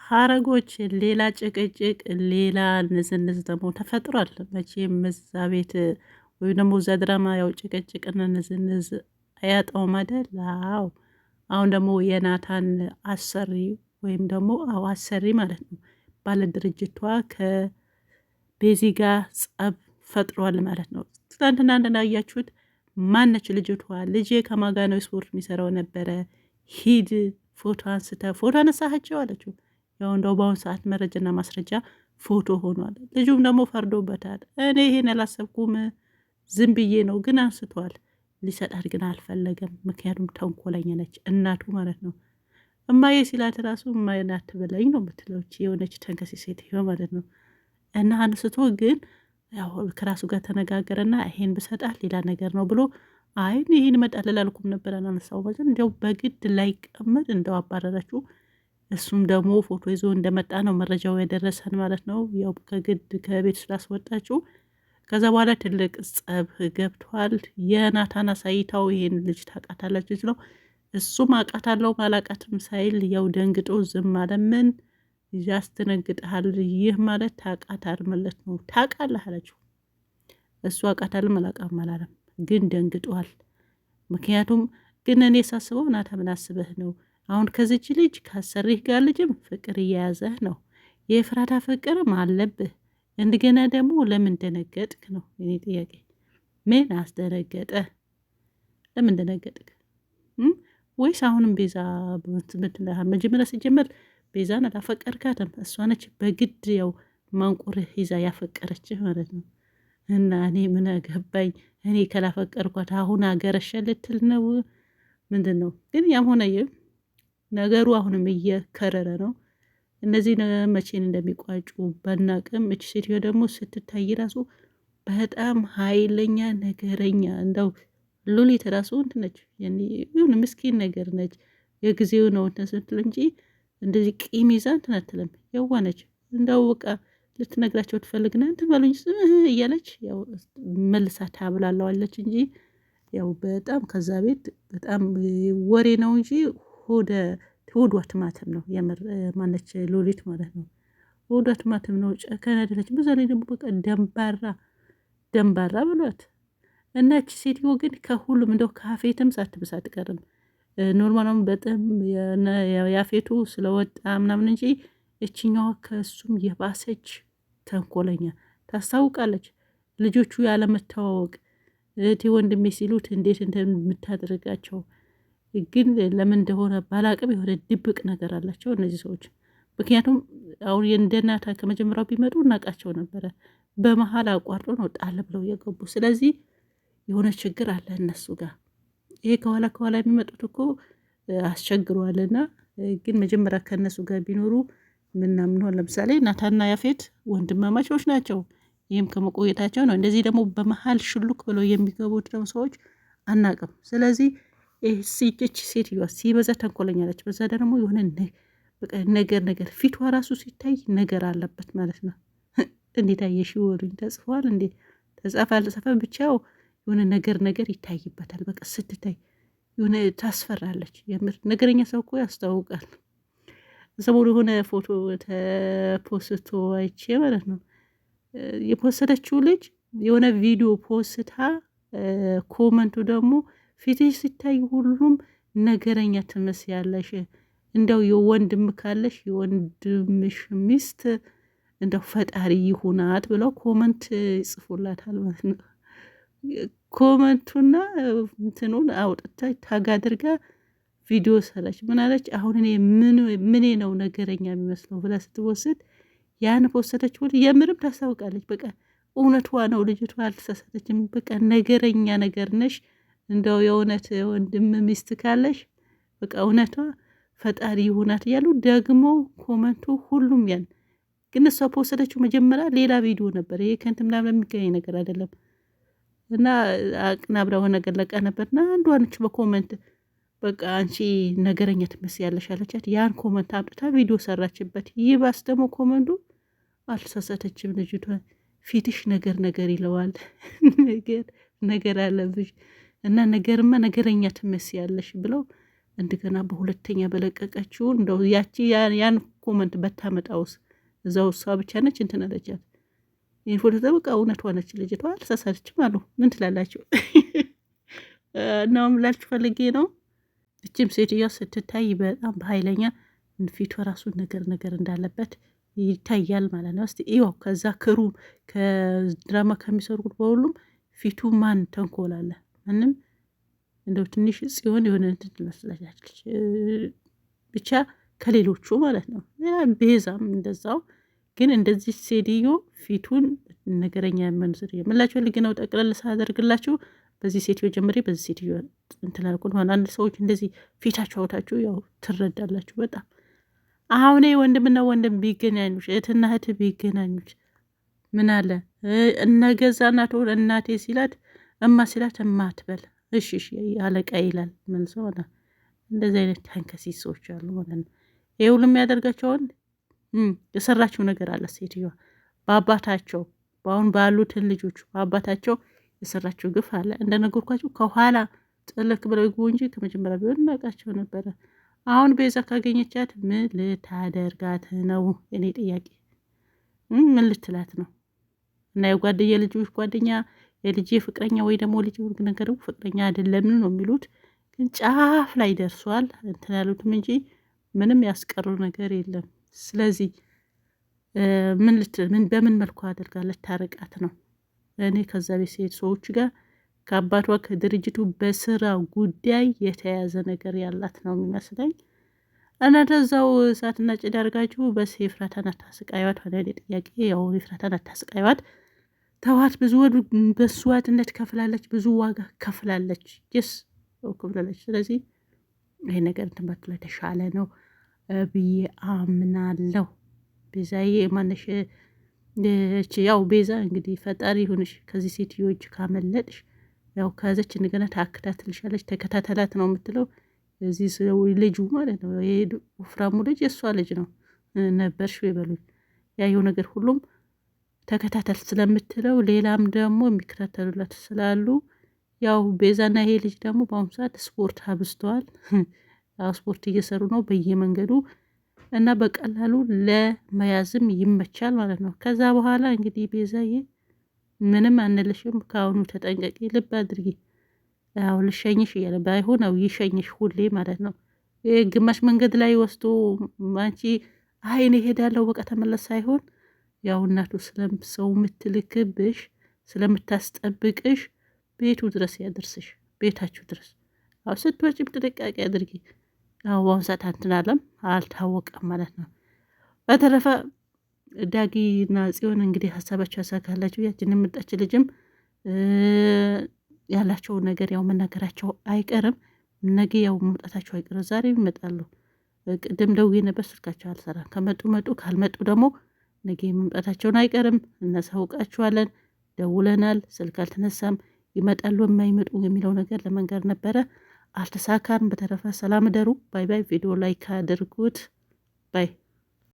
ሀረጎች ሌላ ጭቅጭቅ፣ ሌላ ንዝንዝ ደግሞ ተፈጥሯል። መቼም እዛ ቤት ወይም ደግሞ እዛ ድራማ ያው ጭቅጭቅና ንዝንዝ አያጣውም አይደል? አዎ። አሁን ደግሞ የናታን አሰሪ ወይም ደግሞ አሰሪ ማለት ነው ባለ ድርጅቷ ከቤዚ ጋር ጸብ ፈጥሯል ማለት ነው። ትናንትና እንደናያችሁት ማነች ልጅቷ ልጄ ከማጋ ነው ስፖርት የሚሰራው ነበረ፣ ሂድ ፎቶ አንስተ ፎቶ አነሳቸው አለችው። ያው እንደው በአሁኑ ሰዓት መረጃና ማስረጃ ፎቶ ሆኗል። ልጁም ደግሞ ፈርዶበታል። እኔ ይሄን አላሰብኩም ዝም ብዬ ነው፣ ግን አንስቷል። ሊሰጣት ግን አልፈለገም። ምክንያቱም ተንኮለኛ ነች እናቱ ማለት ነው። እማዬ ሲላት ራሱ እማዬ ናት ብለኝ ነው የምትለው የሆነች ተንከሴ ሴትዮ ማለት ነው። እና አንስቶ ግን ያው ከራሱ ጋር ተነጋገረና ይሄን ብሰጣት ሌላ ነገር ነው ብሎ አይ ይሄን ይመጣል አላልኩም ነበር አናነሳው ማለት እንዲያው በግድ ላይ ቀመድ እንደው አባረረችው። እሱም ደግሞ ፎቶ ይዞ እንደመጣ ነው መረጃው የደረሰን ማለት ነው። ያው ከግድ ከቤት ስላስወጣችው ከዛ በኋላ ትልቅ ጸብ ገብቷል። የናታን አሳይታው ይሄን ልጅ ታውቃታለች ነው። እሱም አውቃታለሁ አላውቃትም ሳይል ያው ደንግጦ ዝም አለ። ምን ያስደነግጥሃል? ይህ ማለት ታውቃታል ማለት ነው። ታውቃለህ አለችው። እሱ አውቃታልም አላውቃም አላለም፣ ግን ደንግጧል። ምክንያቱም ግን እኔ ሳስበው ናታ ምን አስበህ ነው አሁን ከዚች ልጅ ካሰሪህ ጋር ልጅም ፍቅር እየያዘህ ነው፣ የፍራታ ፍቅርም አለብህ። እንደገና ደግሞ ለምን ደነገጥክ ነው የኔ ጥያቄ። ምን አስደነገጠ? ለምን ደነገጥክ? ወይስ አሁንም ቤዛ መጀመሪያ ሲጀመር ቤዛን አላፈቀርካትም? እሷ ነች በግድ ያው ማንቁርህ ይዛ ያፈቀረችህ ማለት ነው። እና እኔ ምን ገባኝ? እኔ ከላፈቀርኳት አሁን አገረሸ ልትል ነው? ምንድን ነው ግን? ያም ሆነ ይህ ነገሩ አሁንም እየከረረ ነው። እነዚህ መቼን እንደሚቋጩ በናቅም። እች ሴትዮ ደግሞ ስትታይ ራሱ በጣም ኃይለኛ ነገረኛ፣ እንደው ሉሊት ራሱ እንትን ነች፣ ይሁን ምስኪን ነገር ነች። የጊዜው ነው እንትን ስትል እንጂ እንደዚህ ቂም ይዛ እንትን አትልም። የዋ ነች። እንደው በቃ ልትነግራቸው ትፈልግና እንትን በሉኝ እያለች ያው መልሳ ታብላለዋለች እንጂ ያው በጣም ከዛ ቤት በጣም ወሬ ነው እንጂ ሆዷ ትማትም ነው። የምር ማነች ሉሊት ማለት ነው። ሆዷ ትማትም ነው። ጨከን አይደለች። በዛ ላይ ደግሞ በቃ ደንባራ ብሏት እና እቺ ሴትዮ ግን ከሁሉም እንደው ካፌትም ሳትብስ አትቀርም። ኖርማላም በጣም ያፌቱ ስለወጣ ምናምን እንጂ እችኛዋ ከእሱም የባሰች ተንኮለኛ ታስታውቃለች። ልጆቹ ያለመተዋወቅ እህቴ ወንድሜ ሲሉት እንዴት እንደምታደርጋቸው ግን ለምን እንደሆነ ባላቅም የሆነ ድብቅ ነገር አላቸው እነዚህ ሰዎች። ምክንያቱም አሁን የእንደናታ ከመጀመሪያው ቢመጡ እናውቃቸው ነበረ። በመሀል አቋርጦ ነው ጣል ብለው የገቡ። ስለዚህ የሆነ ችግር አለ እነሱ ጋር። ይሄ ከኋላ ከኋላ የሚመጡት እኮ አስቸግሯልና ግን መጀመሪያ ከእነሱ ጋር ቢኖሩ ምናምን ሆን። ለምሳሌ ናታና ያፌት ወንድማማቾች ናቸው። ይህም ከመቆየታቸው ነው። እንደዚህ ደግሞ በመሀል ሽሉክ ብለው የሚገቡት ደግሞ ሰዎች አናቅም። ስለዚህ ሴቶች ሴትዮዋ ሲበዛ ተንኮለኛለች። በዛ ደግሞ የሆነ ነገር ፊቷ ራሱ ሲታይ ነገር አለበት ማለት ነው። እንዴት አየሽ? ወሩኝ ተጽፏል እንዴ? ተጻፈ አልተጻፈ ብቻው የሆነ ነገር ይታይበታል። በቃ ስትታይ የሆነ ታስፈራለች። የምር ነገረኛ ሰው እኮ ያስታውቃል። ሰሞኑ የሆነ ፎቶ ተፖስቶ አይቼ ማለት ነው የፖሰተችው ልጅ የሆነ ቪዲዮ ፖስታ ኮመንቱ ደግሞ ፊትሽ ሲታይ ሁሉም ነገረኛ ትመስያለሽ፣ እንደው የወንድም ካለሽ የወንድምሽ ሚስት እንደው ፈጣሪ ይሁናት ብለው ኮመንት ይጽፉላታል ማለት ነው። ኮመንቱና እንትኑን አውጥታ ታግ አድርጋ ቪዲዮ ሰራች። ምን አለች? አሁን እኔ ምኔ ነው ነገረኛ የሚመስለው ብላ ስትወስድ ያን ፖስተች። ሁሉ የምርም ታስታውቃለች። በቃ እውነቷ ነው። ልጅቷ አልተሳሳተችም። በቃ ነገረኛ ነገር ነሽ፣ እንደው የእውነት ወንድም ሚስት ካለሽ በቃ እውነቷ ፈጣሪ ይሁናት እያሉ ደግሞ ኮመንቱ ሁሉም ያን። ግን እሷ ፖስተችው መጀመሪያ ሌላ ቪዲዮ ነበር። ይሄ ከንት ምናምን የሚገኝ ነገር አይደለም። እና አቅናብራ ሆነ ገለቃ ነበርና አንዷ ነች በኮመንት በቃ አንቺ ነገረኛ ትመስያለሽ አለቻት። ያን ኮመንት አምጥታ ቪዲዮ ሰራችበት። ይባስ ደግሞ ኮመንቱ አልተሳሳተችም ልጅቷ፣ ፊትሽ ነገር ይለዋል። ነገር አለብሽ እና ነገርማ ነገረኛ ትመስያለሽ ብለው እንደገና በሁለተኛ በለቀቀችው እንደው ያቺ ያን ኮመንት በታመጣውስ እዛው እሷ ብቻ ነች እንትን አለቻት። ይህ ፎቶ በቃ እውነት ሆነች ልጅቷ አልተሳሳተችም አሉ። ምን ትላላችሁ? እናም ላችሁ ፈልጌ ነው። እችም ሴትዮዋ ስትታይ በጣም በኃይለኛ ፊቷ ራሱ ነገር እንዳለበት ይታያል ማለት ነው። እስቲ ይኸው ከዛ ክሩ ከድራማ ከሚሰሩት በሁሉም ፊቱ ማን ተንኮላለ? ማንም እንደው ትንሽ ጽዮን የሆነ እንትን ትመስላለች ብቻ ከሌሎቹ ማለት ነው። ቤዛም እንደዛው። ግን እንደዚህ ሴትዮ ፊቱን ነገረኛ መንስር የምላችሁ ልግ ነው። ጠቅለል ሳደርግላችሁ በዚህ ሴትዮ ጀምሬ በዚህ ሴትዮ እንትን አልኩ። አንዳንድ ሰዎች እንደዚህ ፊታችሁ አውታችሁ ያው ትረዳላችሁ በጣም። አሁን ወንድምና ወንድም ቢገናኙች፣ እህትና እህት ቢገናኙች ምን አለ እነገዛ እናት ሆነ እናቴ ሲላት እማ ሲላት እማ ትበል እሺ አለቃ ይላል መልሶ ማለት። እንደዚህ አይነት ተንከሲስ ሰዎች አሉ ማለት ነው። ይሄ ሁሉ የሚያደርጋቸውን የሰራችው ነገር አለ ሴትዮዋ በአባታቸው በአሁን ባሉትን ልጆች በአባታቸው የሰራችው ግፍ አለ። እንደነገርኳቸው ከኋላ ጥልቅ ብለው ይግቡ እንጂ ከመጀመሪያ ቢሆን እናውቃቸው ነበረ። አሁን ቤዛ ካገኘቻት ምን ልታደርጋት ነው? እኔ ጥያቄ ምን ልትላት ነው? እና የልጆች ጓደኛ የልጅ ፍቅረኛ ወይ ደግሞ ልጅ ነገር ፍቅረኛ አይደለም ነው የሚሉት። ግን ጫፍ ላይ ደርሷል እንትን ያሉትም እንጂ ምንም ያስቀሩ ነገር የለም። ስለዚህ በምን መልኩ አድርጋ ልታረቃት ነው? እኔ ከዛ ቤት ሴት ሰዎች ጋር ከአባቷ ከድርጅቱ በስራ ጉዳይ የተያያዘ ነገር ያላት ነው የሚመስለኝ። እናንተ እዛው እሳትና ጭድ አድርጋችሁ በስ ኤፍራታን አታስቃይዋት። ሆነ ጥያቄ ያው ኤፍራታን አታስቃይዋት፣ ተዋት። ብዙ በስዋዕትነት ከፍላለች፣ ብዙ ዋጋ ከፍላለች፣ ከፍላለች። ስለዚህ ይሄ ነገር ትምህርት ላይ ተሻለ ነው ብዬ አምናለሁ። ቤዛዬ ማነሽ? ያው ቤዛ እንግዲህ ፈጣሪ ይሁንሽ። ከዚህ ሴትዮች ካመለጥሽ ያው ከያዘች እንደገና ታከታትልሻለች። ተከታተላት ነው የምትለው እዚህ ልጁ ማለት ነው። ይሄ ወፍራሙ ልጅ የእሷ ልጅ ነው ነበርሽ ይበሉኝ። ያየው ነገር ሁሉም ተከታተል ስለምትለው ሌላም ደግሞ የሚከታተሉላት ስላሉ ያው ቤዛና ይሄ ልጅ ደግሞ በአሁኑ ሰዓት ስፖርት አብዝተዋል። ያው ስፖርት እየሰሩ ነው በየመንገዱ እና በቀላሉ ለመያዝም ይመቻል ማለት ነው። ከዛ በኋላ እንግዲህ ቤዛዬ ምንም አንልሽም፣ ከአሁኑ ተጠንቀቂ፣ ልብ አድርጊ። ያው ልሸኝሽ እያለ ባይሆን ያው ይሸኝሽ ሁሌ ማለት ነው። ግማሽ መንገድ ላይ ወስዶ አንቺ አይን እሄዳለሁ በቃ ተመለስ ሳይሆን ያው እናቱ ሰው የምትልክብሽ ስለምታስጠብቅሽ ቤቱ ድረስ ያደርስሽ፣ ቤታችሁ ድረስ። አዎ ስትወጪም ጥንቃቄ አድርጊ። ያው በአሁኑ ሰዓት እንትን አለም አልታወቀም ማለት ነው። በተረፈ ዳጊና ጽዮን እንግዲህ ሀሳባቸው ያሳካላችሁ። ያችን የምጣች ልጅም ያላቸው ነገር ያው መናገራቸው አይቀርም። ነገ ያው መምጣታቸው አይቀርም። ዛሬ ይመጣሉ። ቅድም ደውዬ ነበር ስልካቸው አልሰራም። ከመጡ መጡ፣ ካልመጡ ደግሞ ነገ መምጣታቸውን አይቀርም። እናሳውቃችኋለን። ደውለናል፣ ስልክ አልተነሳም። ይመጣሉ የማይመጡ የሚለው ነገር ለመንገር ነበረ፣ አልተሳካም። በተረፈ ሰላም ደሩ። ባይ ባይ። ቪዲዮ ላይክ አድርጉት። ባይ